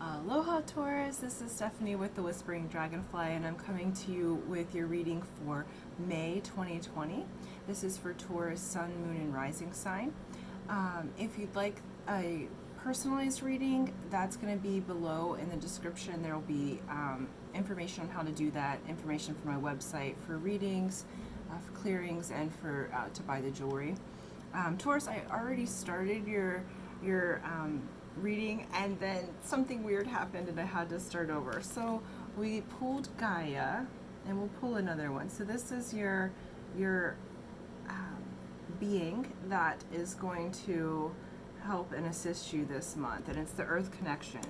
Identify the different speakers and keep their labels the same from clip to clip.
Speaker 1: Aloha Taurus, this is Stephanie with the Whispering Dragonfly, and I'm coming to you with your reading for May 2020. This is for Taurus Sun, Moon, and Rising sign. If you'd like a personalized reading, that's going to be below in the description. There will be information on how to do that, information for my website for readings, for clearings, and for to buy the jewelry. Taurus, I already started your reading, and then something weird happened and I had to start over. So we pulled Gaia, and we'll pull another one. So this is your being that is going to help and assist you this month, and it's the Earth connection.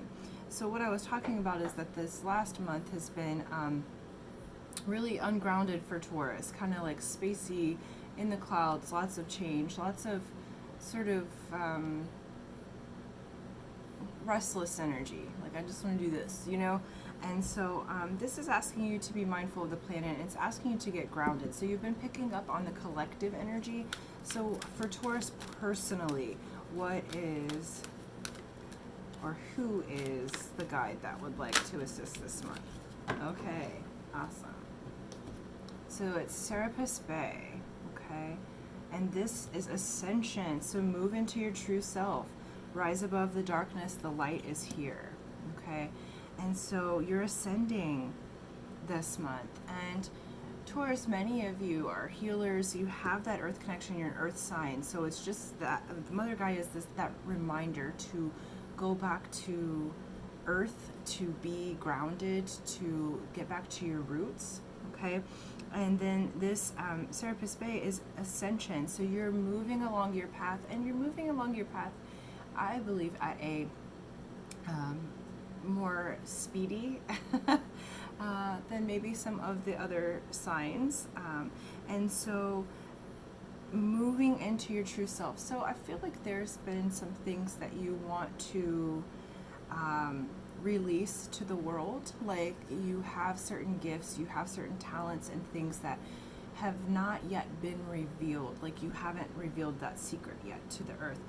Speaker 1: So what I was talking about is that this last month has been really ungrounded for Taurus, kind of like spacey, in the clouds, lots of change, lots of sort of restless energy, like I just want to do this, you know. And so this is asking you to be mindful of the planet. It's asking you to get grounded. So you've been picking up on the collective energy. So for Taurus personally, what is or who is the guide that would like to assist this month? Okay, awesome. So it's Serapis Bay, okay? And this is ascension. So move into your true self. Rise above the darkness, the light is here, okay? And so you're ascending this month. And Taurus, many of you are healers. You have that earth connection, you're an earth sign. So it's just that Mother Gaia is that reminder to go back to earth, to be grounded, to get back to your roots, okay? And then this Serapis Bay is ascension. So you're moving along your path, and you're moving along your path, I believe, at a more speedy than maybe some of the other signs. And so moving into your true self. So I feel like there's been some things that you want to release to the world. Like you have certain gifts, you have certain talents and things that have not yet been revealed. Like you haven't revealed that secret yet to the earth.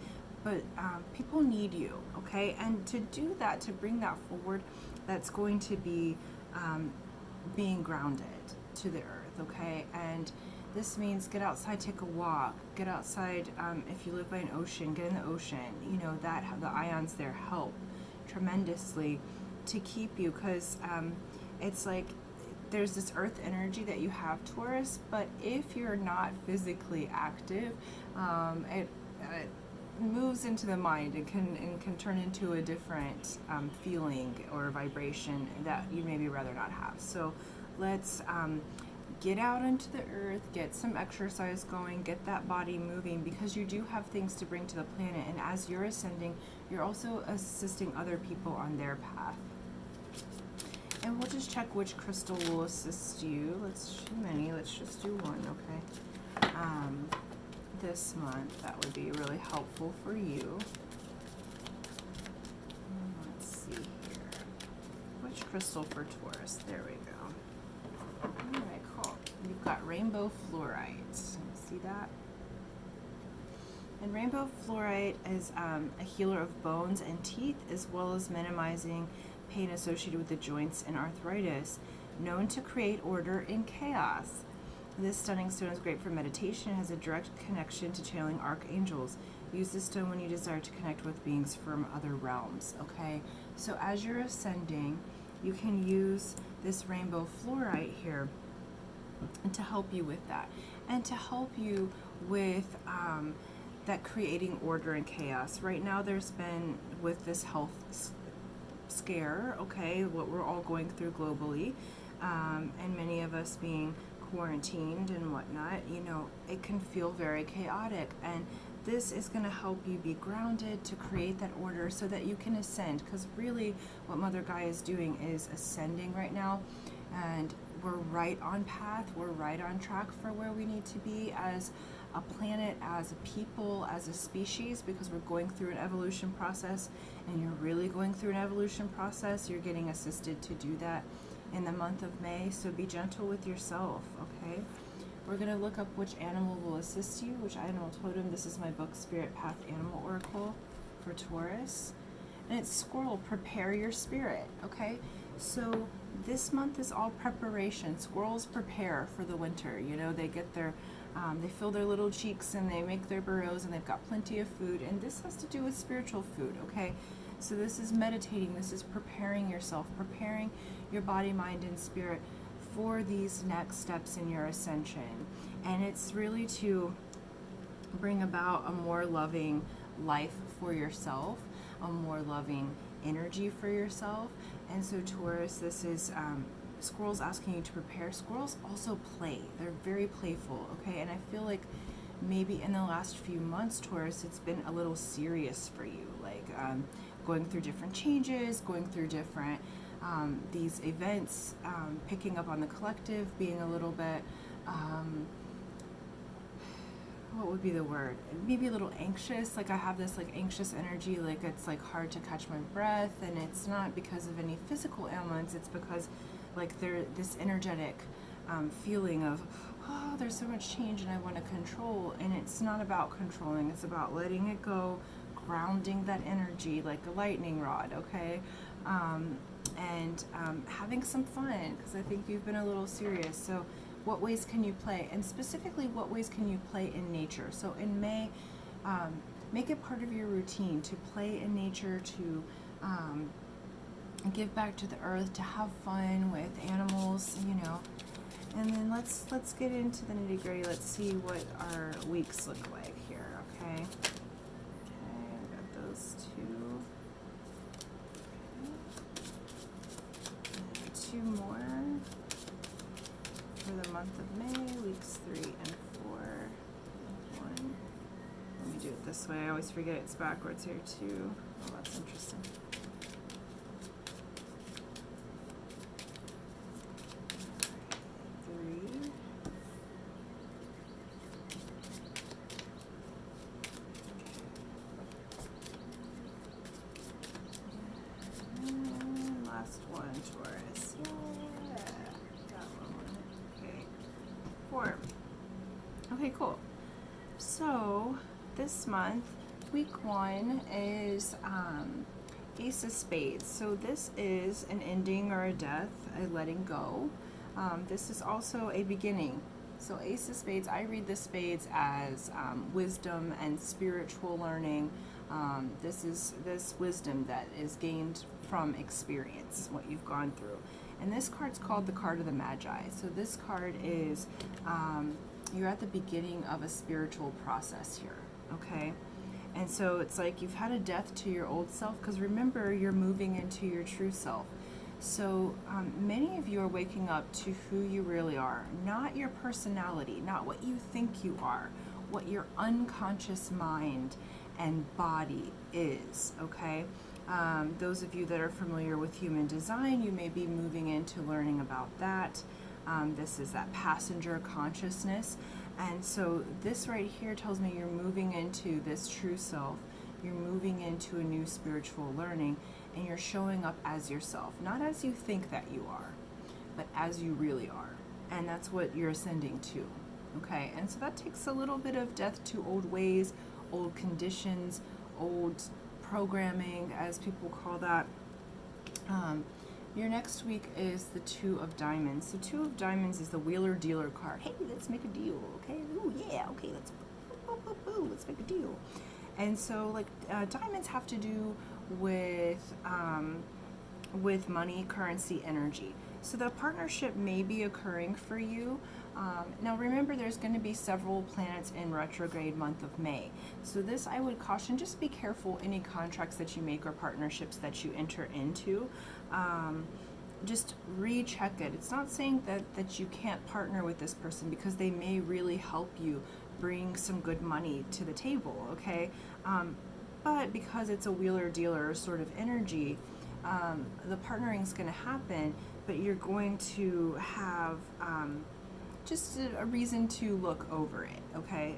Speaker 1: But people need you, okay? And to do that, to bring that forward, that's going to be being grounded to the earth, okay? And this means get outside, take a walk, get outside. If you live by an ocean, get in the ocean. You know, that the ions there help tremendously to keep you, because it's like there's this earth energy that you have, Taurus, but if you're not physically active, it moves into the mind and can turn into a different feeling or vibration that you maybe rather not have. So let's get out into the earth, get some exercise going, get that body moving, because you do have things to bring to the planet. And as you're ascending, you're also assisting other people on their path. And we'll just check which crystal will assist you. Let's too many. Let's just do one, okay? This month, that would be really helpful for you. Let's see here. Which crystal for Taurus? There we go. All right, cool. You've got rainbow fluorite. See that? And rainbow fluorite is a healer of bones and teeth, as well as minimizing pain associated with the joints and arthritis, known to create order in chaos. This stunning stone is great for meditation. It has a direct connection to channeling archangels. Use this stone when you desire to connect with beings from other realms, okay? So as you're ascending, you can use this rainbow fluorite here to help you with that, and to help you with that creating order and chaos. Right now there's been, with this health scare, okay, what we're all going through globally, and many of us being quarantined and whatnot, you know, it can feel very chaotic, and this is going to help you be grounded to create that order so that you can ascend. Because really what Mother Gaia is doing is ascending right now, and we're right on path, we're right on track for where we need to be as a planet, as a people, as a species, because we're going through an evolution process. And you're really going through an evolution process. You're getting assisted to do that in the month of May, so be gentle with yourself, okay? We're going to look up which animal will assist you, which animal totem. This is my book, Spirit Path Animal Oracle for Taurus. And it's squirrel, prepare your spirit, okay? So this month is all preparation. Squirrels prepare for the winter. You know, they get their, they fill their little cheeks and they make their burrows and they've got plenty of food. And this has to do with spiritual food, okay? So this is meditating. This is preparing yourself, preparing your body, mind, and spirit for these next steps in your ascension. And it's really to bring about a more loving life for yourself, a more loving energy for yourself. And so Taurus, this is squirrels asking you to prepare. Squirrels also play. They're very playful, okay? And I feel like maybe in the last few months, Taurus, it's been a little serious for you, like going through different changes, going through different these events, picking up on the collective, being a little bit what would be the word? Maybe a little anxious. Like I have this like anxious energy, like it's like hard to catch my breath, and it's not because of any physical ailments. It's because like there's this energetic feeling of, oh, there's so much change and I want to control. And it's not about controlling. It's about letting it go, grounding that energy like a lightning rod, okay? And having some fun, because I think you've been a little serious. So what ways can you play? And specifically, what ways can you play in nature? So in May, make it part of your routine to play in nature, to give back to the earth, to have fun with animals, you know. And then let's get into the nitty-gritty. Let's see what our weeks look like here, okay? Okay, I got those two. Okay. And two more for the month of May, weeks 3 and 4. 1. Let me do it this way. I always forget it's backwards here too. Oh, that's interesting. Taurus. Yeah. Got one. Okay. 4. Okay, cool. So this month, week 1 is Ace of Spades. So this is an ending or a death, a letting go. This is also a beginning. So Ace of Spades, I read the spades as wisdom and spiritual learning. This is this wisdom that is gained from experience, what you've gone through. And this card's called the card of the Magi. So this card is, you're at the beginning of a spiritual process here, okay? And so it's like you've had a death to your old self, because remember, you're moving into your true self. So many of you are waking up to who you really are, not your personality, not what you think you are, what your unconscious mind and body is, okay? Those of you that are familiar with human design, you may be moving into learning about that. This is that passenger consciousness. And so this right here tells me you're moving into this true self. You're moving into a new spiritual learning, and you're showing up as yourself, not as you think that you are, but as you really are. And that's what you're ascending to, okay? And so that takes a little bit of death to old ways, old conditions, old programming, as people call that. Your next week is the 2 of Diamonds. The 2 of Diamonds is the wheeler dealer card. Hey, let's make a deal, okay? Ooh, yeah, okay, let's make a deal. And so, like, diamonds have to do with money, currency, energy. So the partnership may be occurring for you. Now remember, there's going to be several planets in retrograde month of May. So this, I would caution, just be careful any contracts that you make or partnerships that you enter into. Just recheck it. It's not saying that you can't partner with this person, because they may really help you bring some good money to the table, okay? But because it's a wheeler-dealer sort of energy, the partnering is going to happen, but you're going to have just a reason to look over it, okay?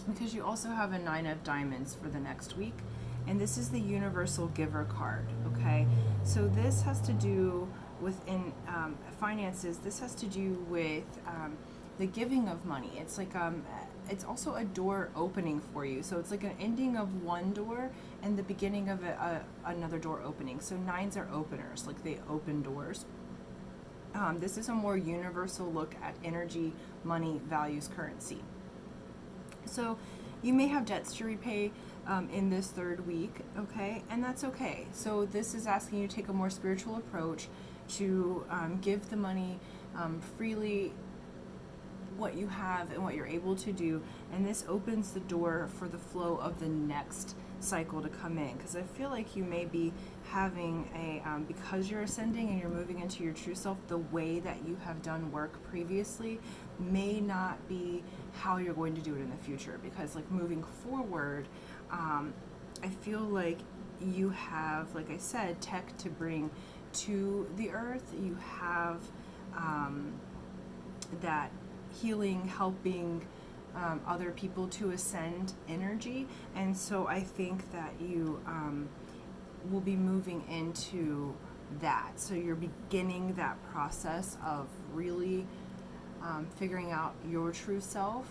Speaker 1: Because you also have a 9 of Diamonds for the next week, and this is the Universal Giver card, okay? So this has to do with, in finances, this has to do with the giving of money. It's like it's also a door opening for you. So it's like an ending of one door and the beginning of another door opening. So nines are openers, like they open doors. This is a more universal look at energy, money, values, currency. So you may have debts to repay in this third week, okay? And that's okay. So this is asking you to take a more spiritual approach, to give the money freely, what you have and what you're able to do. And this opens the door for the flow of the next cycle to come in, because I feel like you may be having a because you're ascending and you're moving into your true self, the way that you have done work previously may not be how you're going to do it in the future, because like moving forward, I feel like you have, like I said, tech to bring to the earth. You have that healing, helping other people to ascend energy. And so I think that you will be moving into that. So you're beginning that process of really figuring out your true self.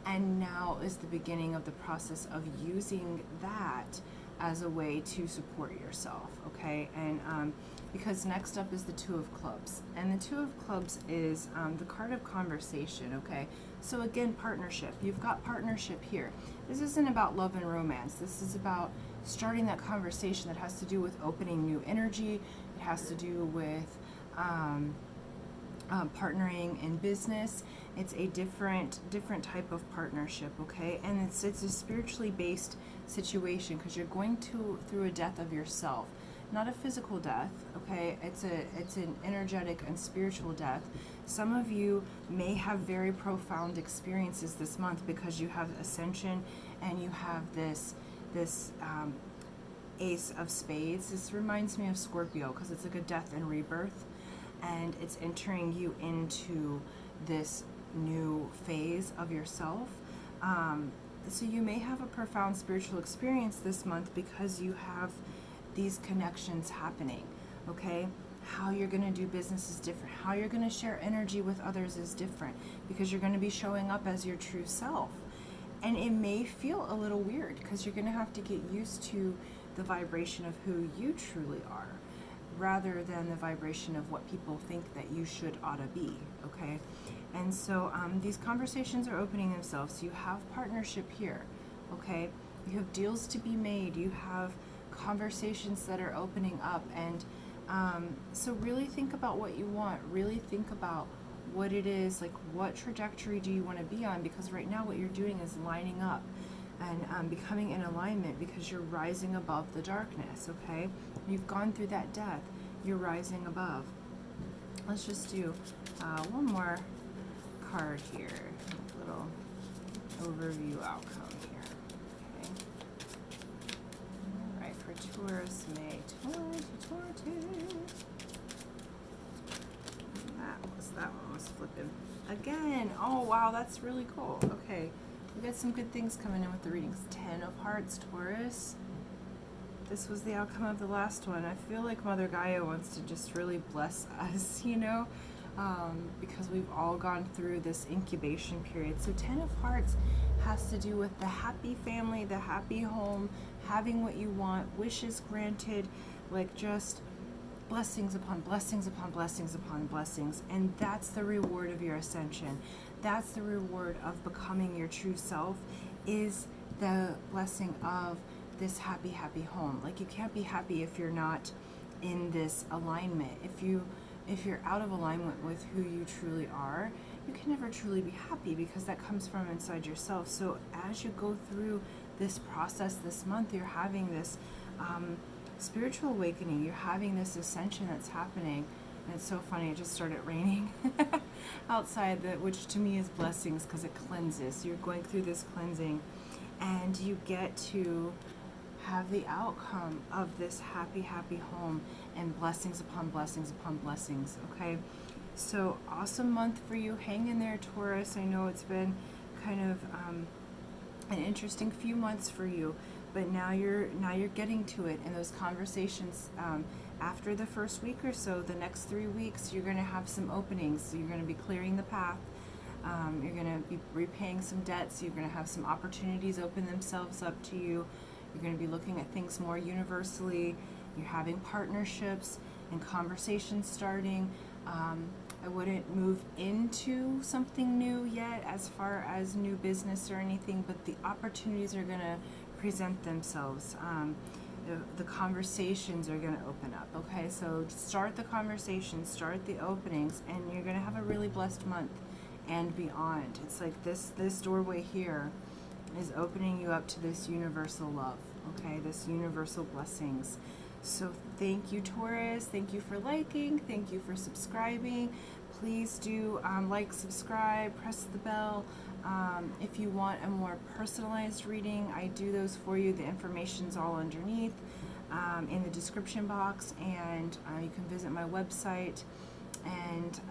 Speaker 1: And now is the beginning of the process of using that as a way to support yourself, okay? And because next up is the Two of Clubs. And the Two of Clubs is the card of conversation, okay? So again, partnership. You've got partnership here. This isn't about love and romance. This is about starting that conversation that has to do with opening new energy. It has to do with partnering in business. It's a different type of partnership, okay? And it's a spiritually based situation, because you're going through a death of yourself, not a physical death, okay? It's an energetic and spiritual death. Some of you may have very profound experiences this month because you have ascension and you have this Ace of Spades. This reminds me of Scorpio, because it's like a death and rebirth, and it's entering you into this new phase of yourself. So you may have a profound spiritual experience this month because you have these connections happening, okay? How you're going to do business is different. How you're going to share energy with others is different, because you're going to be showing up as your true self. And it may feel a little weird because you're going to have to get used to the vibration of who you truly are, rather than the vibration of what people think that you ought to be, okay? And so these conversations are opening themselves. So you have partnership here, okay? You have deals to be made. You have conversations that are opening up. And so really think about what you want. Really think about what it is, like what trajectory do you want to be on? Because right now what you're doing is lining up and becoming in alignment, because you're rising above the darkness, okay? You've gone through that death. You're rising above. Let's just do one more card here. A little overview outcome here. Okay. All right, for Taurus May 2022. That one was flipping again. Oh wow, that's really cool. Okay, we got some good things coming in with the readings. 10 of Hearts, Taurus. This was the outcome of the last one. I feel like Mother Gaia wants to just really bless us, you know, because we've all gone through this incubation period. So 10 of Hearts has to do with the happy family, the happy home, having what you want, wishes granted, like just blessings upon blessings upon blessings upon blessings. And that's the reward of your ascension. That's the reward of becoming your true self, is the blessing of this happy home. Like, you can't be happy if you're not in this alignment. If you're out of alignment with who you truly are, you can never truly be happy, because that comes from inside yourself. So as you go through this process this month, you're having this spiritual awakening. You're having this ascension that's happening. And it's so funny, it just started raining outside, which to me is blessings, because it cleanses. You're going through this cleansing, and you get to have the outcome of this happy home, and blessings upon blessings upon blessings, okay? So awesome month for you. Hang in there, Taurus. I know it's been kind of an interesting few months for you, but now you're getting to it. And those conversations, after the first week or so, the next 3 weeks, you're going to have some openings. So you're going to be clearing the path You're going to be repaying some debts. You're going to have some opportunities open themselves up to you. You're going to be looking at things more universally. You're having partnerships and conversations starting. I wouldn't move into something new yet as far as new business or anything, but the opportunities are going to present themselves. The conversations are going to open up. Okay, so start the conversations, start the openings, and you're going to have a really blessed month and beyond. It's like this doorway here is opening you up to this universal love. Okay, this universal blessings. So thank you, Taurus. Thank you for liking. Thank you for subscribing. Please do like, subscribe, press the bell. If you want a more personalized reading, I do those for you. The information's all underneath in the description box, and you can visit my website, and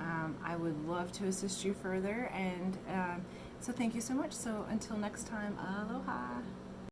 Speaker 1: I would love to assist you further. And so thank you so much. So until next time, aloha.